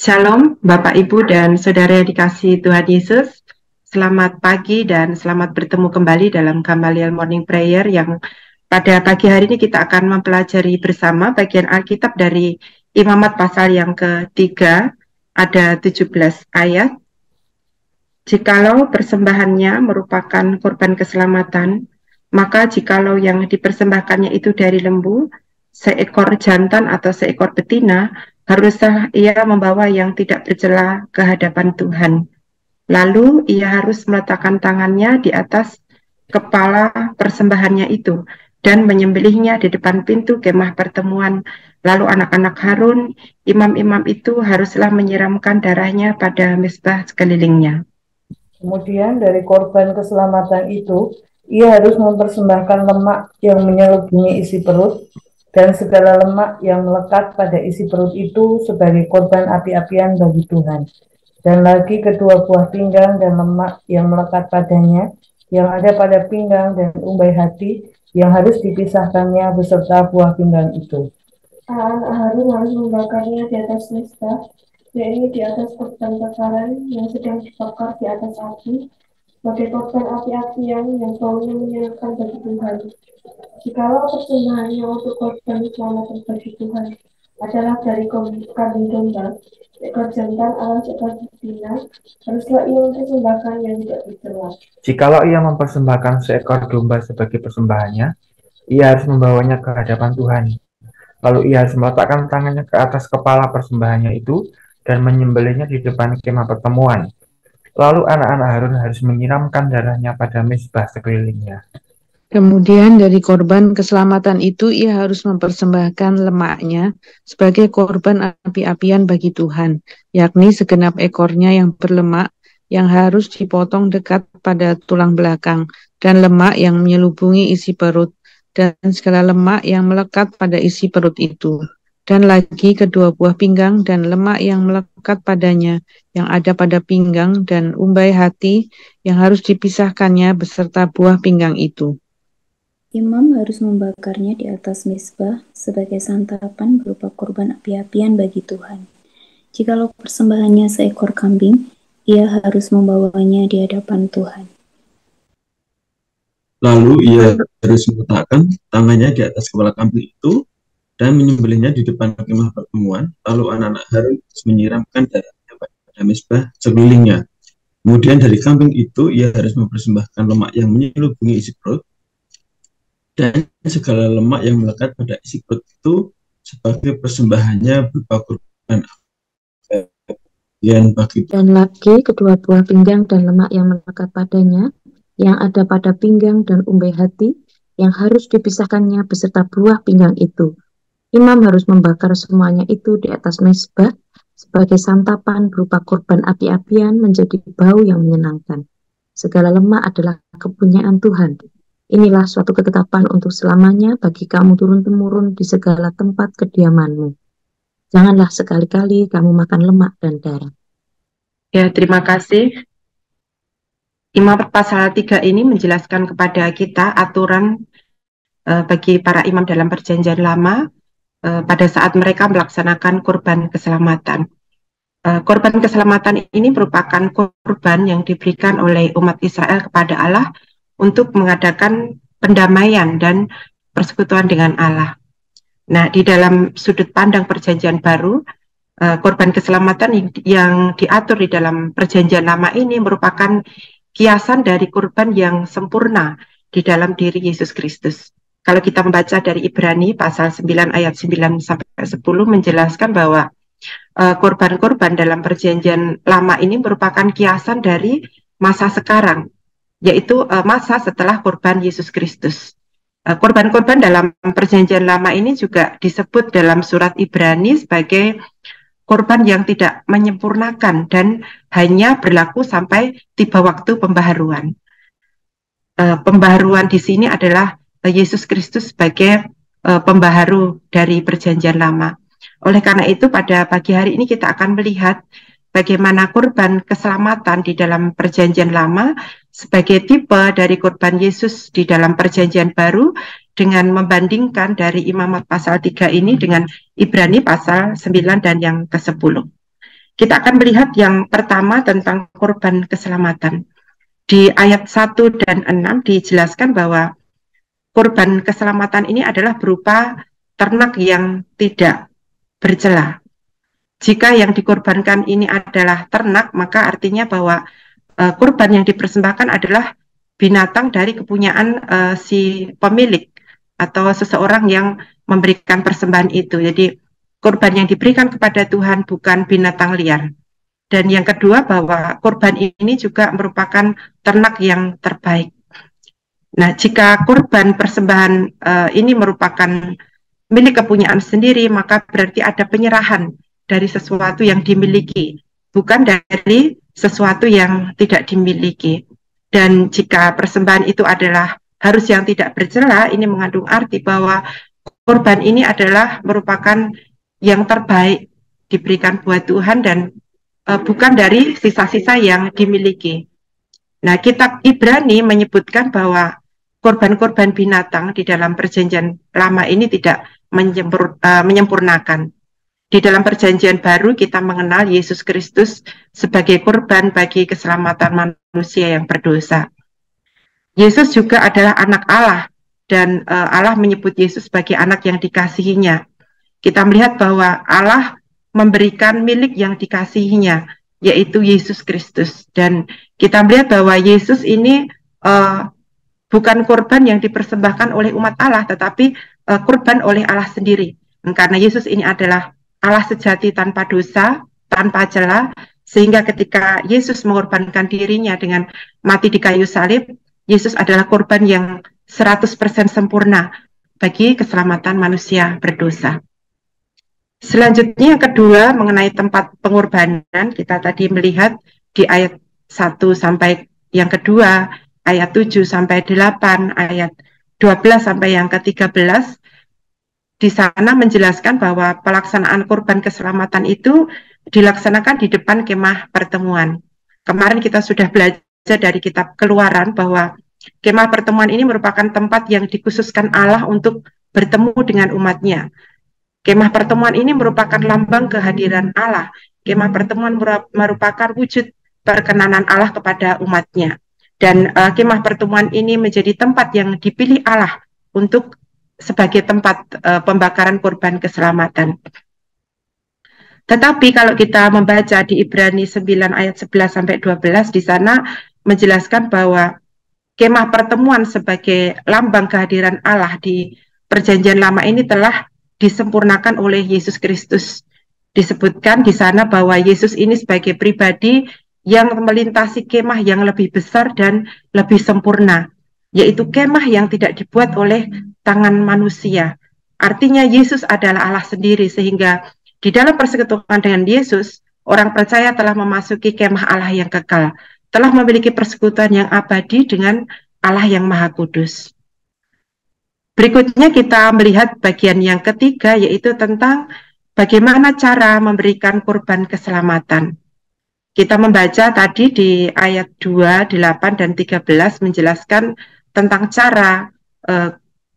Shalom, Bapak, Ibu, dan Saudara yang dikasihi Tuhan Yesus. Selamat pagi dan selamat bertemu kembali dalam Gamaliel Morning Prayer yang pada pagi hari ini kita akan mempelajari bersama bagian Alkitab dari Imamat pasal yang ketiga, ada 17 ayat. Jikalau persembahannya merupakan korban keselamatan, maka jikalau yang dipersembahkannya itu dari lembu, seekor jantan atau seekor betina, haruslah ia membawa yang tidak bercela ke hadapan Tuhan. Lalu ia harus meletakkan tangannya di atas kepala persembahannya itu dan menyembelihnya di depan pintu kemah pertemuan. Lalu anak-anak Harun, imam-imam itu haruslah menyiramkan darahnya pada mezbah sekelilingnya. Kemudian dari korban keselamatan itu, ia harus mempersembahkan lemak yang menyelubungi isi perut dan segala lemak yang melekat pada isi perut itu sebagai korban api-apian bagi Tuhan. Dan lagi kedua buah pinggang dan lemak yang melekat padanya, yang ada pada pinggang dan umbai hati, yang harus dipisahkannya beserta buah pinggang itu. Anak Harun harus membakarnya di atas mezbah, yaitu di atas korban bakaran yang sedang dibakar di atas api, sebagai korban api-apian yang baunya menyenangkan bagi Tuhan. Jikalau persembahannya untuk korban keselamatan bagi Tuhan adalah dari kambing domba, seekor jantan atau seekor betina, haruslah ia mempersembahkan yang tidak bercela. Jikalau ia mempersembahkan seekor domba sebagai persembahannya, ia harus membawanya ke hadapan Tuhan. Lalu ia harus meletakkan tangannya ke atas kepala persembahannya itu dan menyembelihnya di depan kemah pertemuan. Lalu anak-anak Harun harus menyiramkan darahnya pada mezbah sekelilingnya. Kemudian dari korban keselamatan itu ia harus mempersembahkan lemaknya sebagai korban api-apian bagi Tuhan, yakni segenap ekornya yang berlemak yang harus dipotong dekat pada tulang belakang, dan lemak yang menyelubungi isi perut, dan segala lemak yang melekat pada isi perut itu. Dan lagi kedua buah pinggang dan lemak yang melekat padanya, yang ada pada pinggang dan umbai hati, yang harus dipisahkannya beserta buah pinggang itu. Imam harus membakarnya di atas mezbah sebagai santapan berupa korban api-apian bagi Tuhan. Jikalau persembahannya seekor kambing, ia harus membawanya di hadapan Tuhan. Lalu ia harus meletakkan tangannya di atas kepala kambing itu dan menyembelihnya di depan kemah pertemuan. Lalu anak-anak Harun menyiramkan darahnya pada mezbah sekelilingnya. Kemudian dari kambing itu ia harus mempersembahkan lemak yang menyelubungi isi perut dan segala lemak yang melekat pada isi perut itu sebagai persembahannya berupa korban yang bagi. Dan lagi kedua buah pinggang dan lemak yang melekat padanya, yang ada pada pinggang dan umbai hati, yang harus dipisahkannya beserta buah pinggang itu. Imam harus membakar semuanya itu di atas mezbah sebagai santapan berupa korban api-apian menjadi bau yang menyenangkan. Segala lemak adalah kepunyaan Tuhan. Inilah suatu ketetapan untuk selamanya bagi kamu turun-temurun di segala tempat kediamanmu. Janganlah sekali-kali kamu makan lemak dan darah. Ya, terima kasih. Imamat pasal 3 ini menjelaskan kepada kita aturan bagi para imam dalam perjanjian lama pada saat mereka melaksanakan korban keselamatan. Korban keselamatan ini merupakan korban yang diberikan oleh umat Israel kepada Allah untuk mengadakan pendamaian dan persekutuan dengan Allah. Nah, di dalam sudut pandang perjanjian baru, korban keselamatan yang diatur di dalam perjanjian lama ini merupakan kiasan dari korban yang sempurna di dalam diri Yesus Kristus. Kalau kita membaca dari Ibrani pasal 9 ayat 9 sampai 10 menjelaskan bahwa korban-korban dalam perjanjian lama ini merupakan kiasan dari masa sekarang, yaitu masa setelah korban Yesus Kristus. Korban-korban dalam perjanjian lama ini juga disebut dalam surat Ibrani sebagai korban yang tidak menyempurnakan dan hanya berlaku sampai tiba waktu pembaharuan. Pembaharuan di sini adalah Yesus Kristus sebagai pembaharu dari perjanjian lama. Oleh karena itu pada pagi hari ini kita akan melihat bagaimana korban keselamatan di dalam perjanjian lama sebagai tipe dari korban Yesus di dalam perjanjian baru dengan membandingkan dari Imamat pasal 3 ini dengan Ibrani pasal 9 dan yang ke-10. Kita akan melihat yang pertama tentang korban keselamatan. Di ayat 1 dan 6 dijelaskan bahwa korban keselamatan ini adalah berupa ternak yang tidak bercela. Jika yang dikorbankan ini adalah ternak, maka artinya bahwa korban yang dipersembahkan adalah binatang dari kepunyaan si pemilik atau seseorang yang memberikan persembahan itu. Jadi korban yang diberikan kepada Tuhan bukan binatang liar. Dan yang kedua bahwa korban ini juga merupakan ternak yang terbaik. Nah, jika korban persembahan ini merupakan milik kepunyaan sendiri, maka berarti ada penyerahan dari sesuatu yang dimiliki, bukan dari sesuatu yang tidak dimiliki. Dan jika persembahan itu adalah harus yang tidak bercela, ini mengandung arti bahwa korban ini adalah merupakan yang terbaik diberikan buat Tuhan dan bukan dari sisa-sisa yang dimiliki. Nah, kitab Ibrani menyebutkan bahwa korban-korban binatang di dalam perjanjian lama ini tidak menyempurnakan. Di dalam perjanjian baru kita mengenal Yesus Kristus sebagai korban bagi keselamatan manusia yang berdosa. Yesus juga adalah anak Allah dan Allah menyebut Yesus sebagai anak yang dikasihinya. Kita melihat bahwa Allah memberikan milik yang dikasihinya, yaitu Yesus Kristus. Dan kita melihat bahwa Yesus ini bukan korban yang dipersembahkan oleh umat Allah, tetapi korban oleh Allah sendiri. Karena Yesus ini adalah Allah sejati tanpa dosa, tanpa celah, sehingga ketika Yesus mengorbankan dirinya dengan mati di kayu salib, Yesus adalah korban yang 100% sempurna bagi keselamatan manusia berdosa. Selanjutnya yang kedua mengenai tempat pengorbanan, kita tadi melihat di ayat 1 sampai yang kedua, ayat 7 sampai 8, ayat 12 sampai yang ke-13, di sana menjelaskan bahwa pelaksanaan korban keselamatan itu dilaksanakan di depan kemah pertemuan. Kemarin kita sudah belajar dari kitab Keluaran bahwa kemah pertemuan ini merupakan tempat yang dikhususkan Allah untuk bertemu dengan umatnya. Kemah pertemuan ini merupakan lambang kehadiran Allah. Kemah pertemuan merupakan wujud perkenanan Allah kepada umatnya. Dan kemah pertemuan ini menjadi tempat yang dipilih Allah untuk sebagai tempat pembakaran korban keselamatan. Tetapi kalau kita membaca di Ibrani 9 ayat 11 sampai 12, di sana menjelaskan bahwa kemah pertemuan sebagai lambang kehadiran Allah di perjanjian lama ini telah disempurnakan oleh Yesus Kristus. Disebutkan di sana bahwa Yesus ini sebagai pribadi yang melintasi kemah yang lebih besar dan lebih sempurna, yaitu kemah yang tidak dibuat oleh tangan manusia. Artinya Yesus adalah Allah sendiri, sehingga di dalam persekutuan dengan Yesus, orang percaya telah memasuki kemah Allah yang kekal, telah memiliki persekutuan yang abadi dengan Allah yang Maha Kudus. Berikutnya kita melihat bagian yang ketiga, yaitu tentang bagaimana cara memberikan korban keselamatan. Kita membaca tadi di ayat 2, 8, dan 13 menjelaskan tentang cara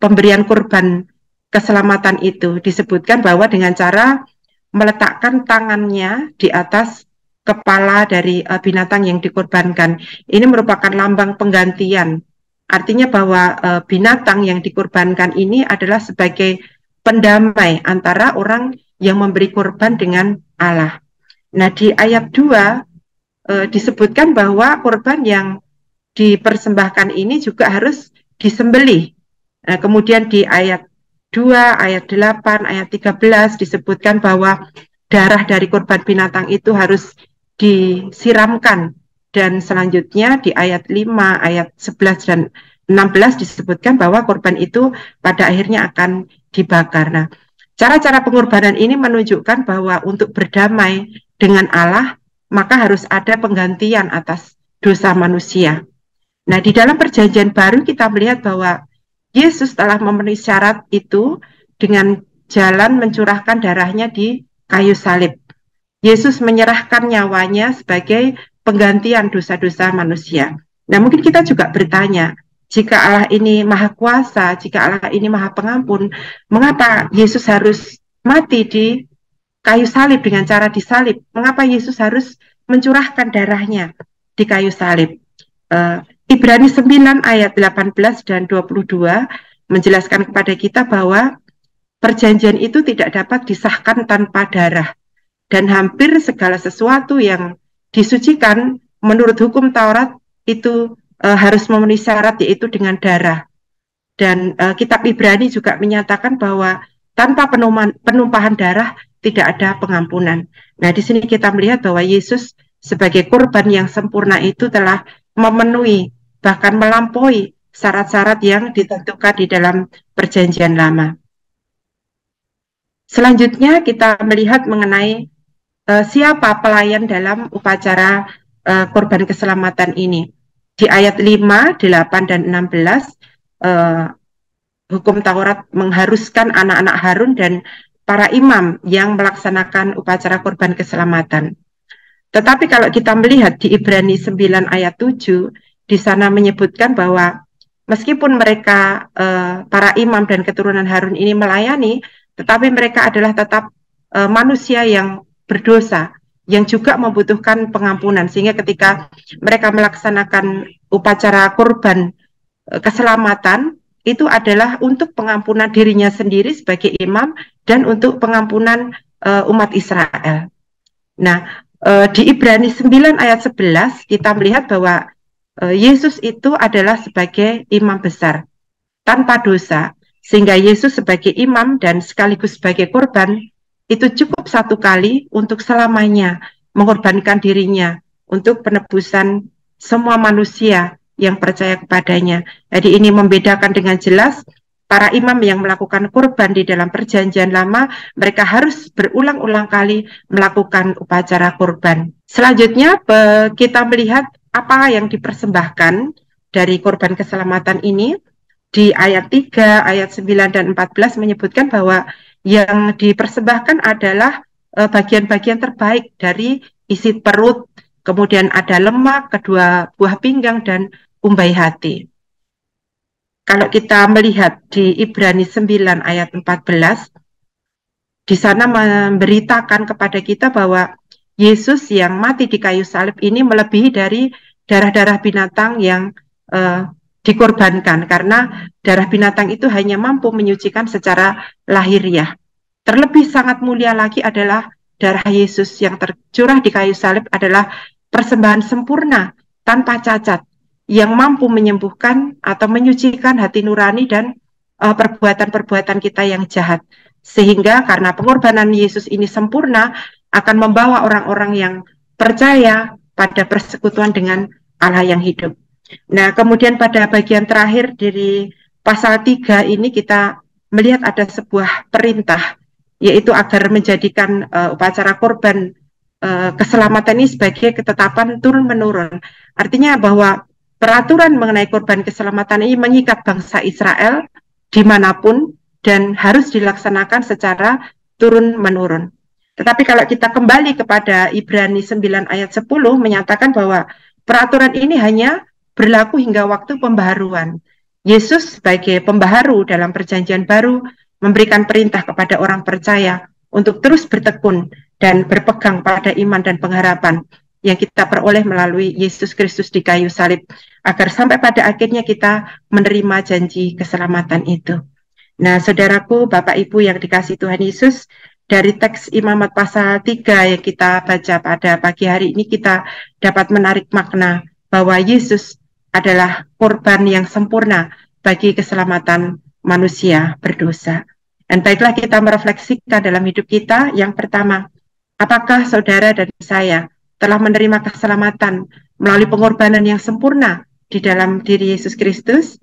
pemberian korban keselamatan itu. Disebutkan bahwa dengan cara meletakkan tangannya di atas kepala dari binatang yang dikorbankan. Ini merupakan lambang penggantian. Artinya bahwa binatang yang dikorbankan ini adalah sebagai pendamai antara orang yang memberi korban dengan Allah. Nah, di ayat 2 disebutkan bahwa korban yang dipersembahkan ini juga harus disembelih. Nah, kemudian di ayat 2, ayat 8, ayat 13 disebutkan bahwa darah dari korban binatang itu harus disiramkan. Dan selanjutnya di ayat 5, ayat 11 dan 16 disebutkan bahwa korban itu pada akhirnya akan dibakar. Nah, cara-cara pengorbanan ini menunjukkan bahwa untuk berdamai dengan Allah, maka harus ada penggantian atas dosa manusia. Nah, di dalam perjanjian baru kita melihat bahwa Yesus telah memenuhi syarat itu dengan jalan mencurahkan darahnya di kayu salib. Yesus menyerahkan nyawanya sebagai penggantian dosa-dosa manusia. Nah, mungkin kita juga bertanya, jika Allah ini Maha Kuasa, jika Allah ini Maha Pengampun, mengapa Yesus harus mati di kayu salib dengan cara disalib. Mengapa Yesus harus mencurahkan darahnya di kayu salib? Ibrani 9 ayat 18 dan 22 menjelaskan kepada kita bahwa perjanjian itu tidak dapat disahkan tanpa darah. Dan hampir segala sesuatu yang disucikan menurut hukum Taurat itu harus memenuhi syarat, yaitu dengan darah. Dan kitab Ibrani juga menyatakan bahwa tanpa penumpahan darah tidak ada pengampunan. Nah, di sini kita melihat bahwa Yesus sebagai korban yang sempurna itu telah memenuhi, bahkan melampaui syarat-syarat yang ditentukan di dalam perjanjian lama. Selanjutnya kita melihat mengenai siapa pelayan dalam upacara korban keselamatan ini. Di ayat 5, 8, dan 16, hukum Taurat mengharuskan anak-anak Harun dan para imam yang melaksanakan upacara korban keselamatan. Tetapi kalau kita melihat di Ibrani 9 ayat 7, di sana menyebutkan bahwa meskipun mereka para imam dan keturunan Harun ini melayani, tetapi mereka adalah tetap manusia yang berdosa, yang juga membutuhkan pengampunan, sehingga ketika mereka melaksanakan upacara korban keselamatan, itu adalah untuk pengampunan dirinya sendiri sebagai imam dan untuk pengampunan umat Israel. Nah, di Ibrani 9 ayat 11 kita melihat bahwa Yesus itu adalah sebagai imam besar tanpa dosa, sehingga Yesus sebagai imam dan sekaligus sebagai korban itu cukup satu kali untuk selamanya mengorbankan dirinya untuk penebusan semua manusia yang percaya kepadanya. Jadi ini membedakan dengan jelas para imam yang melakukan korban di dalam perjanjian lama, mereka harus berulang-ulang kali melakukan upacara korban. Selanjutnya kita melihat apa yang dipersembahkan dari korban keselamatan ini. Di ayat 3, ayat 9 dan 14 menyebutkan bahwa yang dipersembahkan adalah bagian-bagian terbaik dari isi perut, kemudian ada lemak, kedua buah pinggang, dan umbai hati. Kalau kita melihat di Ibrani 9 ayat 14, di sana memberitakan kepada kita bahwa Yesus yang mati di kayu salib ini melebihi dari darah-darah binatang yang dikorbankan, karena darah binatang itu hanya mampu menyucikan secara lahiriah. Terlebih sangat mulia lagi adalah darah Yesus yang tercurah di kayu salib adalah persembahan sempurna tanpa cacat yang mampu menyembuhkan atau menyucikan hati nurani dan perbuatan-perbuatan kita yang jahat. Sehingga karena pengorbanan Yesus ini sempurna akan membawa orang-orang yang percaya pada persekutuan dengan Allah yang hidup. Nah, kemudian pada bagian terakhir dari pasal 3 ini kita melihat ada sebuah perintah, yaitu agar menjadikan upacara korban keselamatan ini sebagai ketetapan turun-menurun. Artinya bahwa peraturan mengenai korban keselamatan ini mengikat bangsa Israel dimanapun dan harus dilaksanakan secara turun-menurun. Tetapi kalau kita kembali kepada Ibrani 9 ayat 10 menyatakan bahwa peraturan ini hanya berlaku hingga waktu pembaharuan. Yesus sebagai pembaharu dalam perjanjian baru memberikan perintah kepada orang percaya untuk terus bertekun dan berpegang pada iman dan pengharapan yang kita peroleh melalui Yesus Kristus di kayu salib, agar sampai pada akhirnya kita menerima janji keselamatan itu. Nah, saudaraku, Bapak Ibu yang dikasihi Tuhan Yesus, dari teks Imamat pasal 3 yang kita baca pada pagi hari ini kita dapat menarik makna bahwa Yesus adalah korban yang sempurna bagi keselamatan manusia berdosa. Dan baiklah kita merefleksikan dalam hidup kita. Yang pertama, apakah saudara dan saya telah menerima keselamatan melalui pengorbanan yang sempurna di dalam diri Yesus Kristus?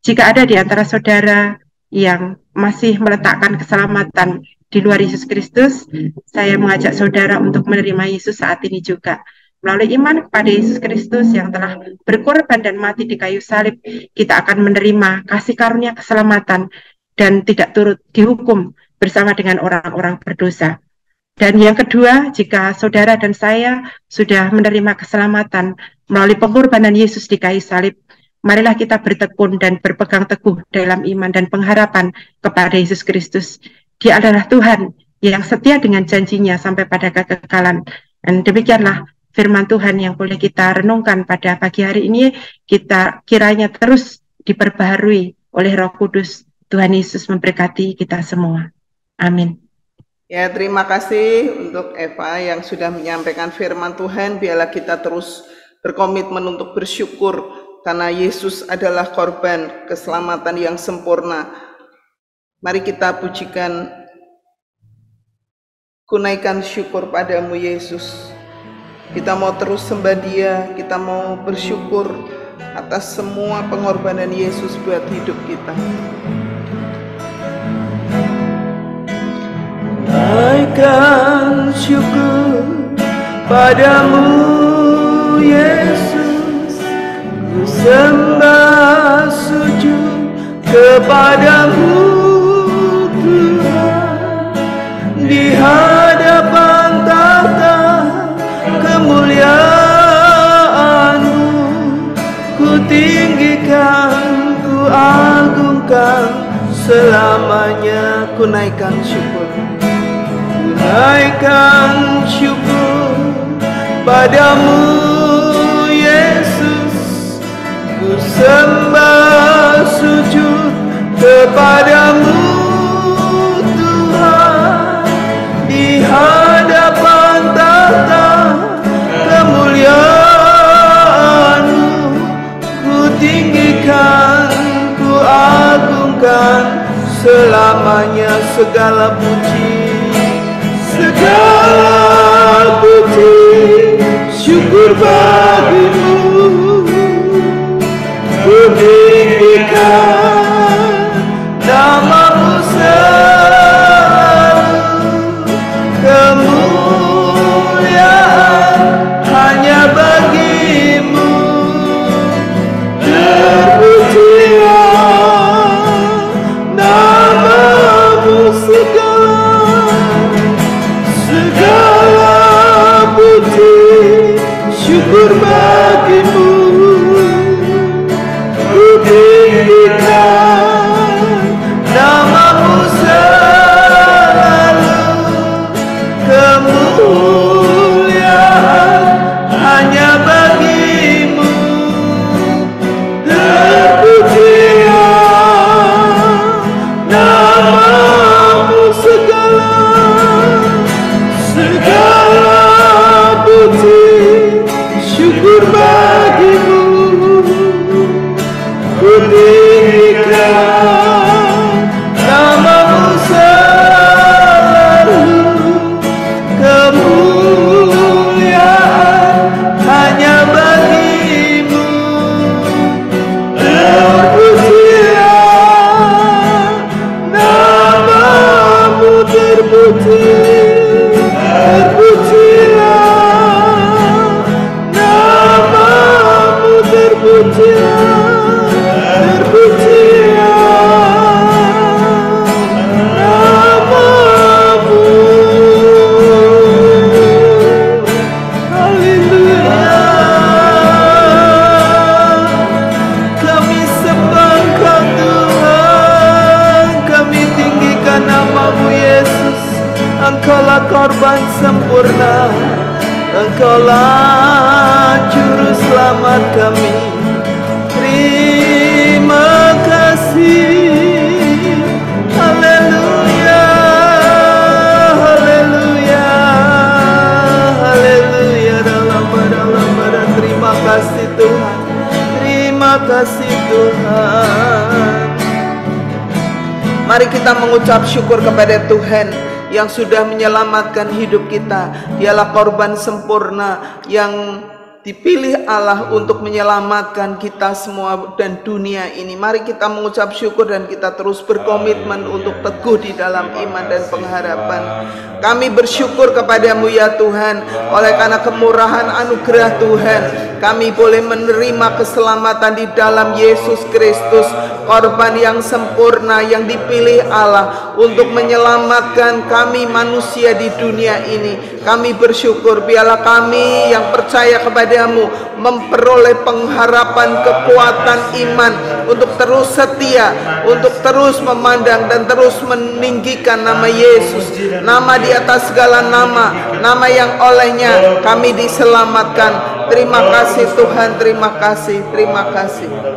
Jika ada di antara saudara yang masih meletakkan keselamatan di luar Yesus Kristus, saya mengajak saudara untuk menerima Yesus saat ini juga. Melalui iman kepada Yesus Kristus yang telah berkorban dan mati di kayu salib, kita akan menerima kasih karunia keselamatan dan tidak turut dihukum bersama dengan orang-orang berdosa. Dan yang kedua, jika saudara dan saya sudah menerima keselamatan melalui pengorbanan Yesus di kayu salib, marilah kita bertekun dan berpegang teguh dalam iman dan pengharapan kepada Yesus Kristus. Dia adalah Tuhan yang setia dengan janjinya sampai pada kekekalan. Dan demikianlah firman Tuhan yang boleh kita renungkan pada pagi hari ini, kita kiranya terus diperbaharui oleh Roh Kudus. Tuhan Yesus memberkati kita semua. Amin. Ya, terima kasih untuk Eva yang sudah menyampaikan firman Tuhan. Biarlah kita terus berkomitmen untuk bersyukur karena Yesus adalah korban keselamatan yang sempurna. Mari kita pujikan, kunaikan syukur padamu Yesus. Kita mau terus sembah Dia, kita mau bersyukur atas semua pengorbanan Yesus buat hidup kita. Naikkan syukur padamu Yesus, ku sembah sujud kepadamu Tuhan, di hadapan tahta kemuliaan-Mu, ku tinggikan, ku agungkan selamanya. Ku naikkan syukur, naikkan syukur padamu Yesus, ku sembah sujud kepadamu Tuhan, di hadapan tahta kemuliaan-Mu, ku tinggikan, ku agungkan selamanya. Segala puji, segala puji, syukur bagimu, ku tinggikan nama-Mu selalu, kemuliaan hanya bagi-Mu, terpujilah nama-Mu segala puji, syukur bagi-Mu, ku tinggikan nama-Mu selalu, kemuliaan hanya bagi-Mu, terpujilah nama-Mu segala puji, syukur bagi-Mu, ku tinggikan nama-Mu selalu, kemuliaan hanya bagi-Mu, terpujilah nama-Mu, terpujilah nama-Mu, nama-Mu. Haleluya. Kami sembah Engkau Tuhan, kami tinggikan nama-Mu Yesus. Engkaulah korban sempurna, Engkaulah juru selamat kami. Terima kasih. Haleluya, haleluya, haleluya. Dalam terima kasih Tuhan, terima kasih Tuhan. Mari kita mengucap syukur kepada Tuhan yang sudah menyelamatkan hidup kita. Dialah korban sempurna yang dipilih Allah untuk menyelamatkan kita semua dan dunia ini. Mari kita mengucap syukur dan kita terus berkomitmen untuk teguh di dalam iman dan pengharapan. Kami bersyukur kepadamu ya Tuhan, oleh karena kemurahan anugerah Tuhan, kami boleh menerima keselamatan di dalam Yesus Kristus, korban yang sempurna yang dipilih Allah untuk menyelamatkan kami manusia di dunia ini. Kami bersyukur, biarlah kami yang percaya kepadamu memperoleh pengharapan, kekuatan iman untuk terus setia, untuk terus memandang dan terus meninggikan nama Yesus, nama di atas segala nama, nama yang olehnya kami diselamatkan. Terima kasih Tuhan, terima kasih, terima kasih.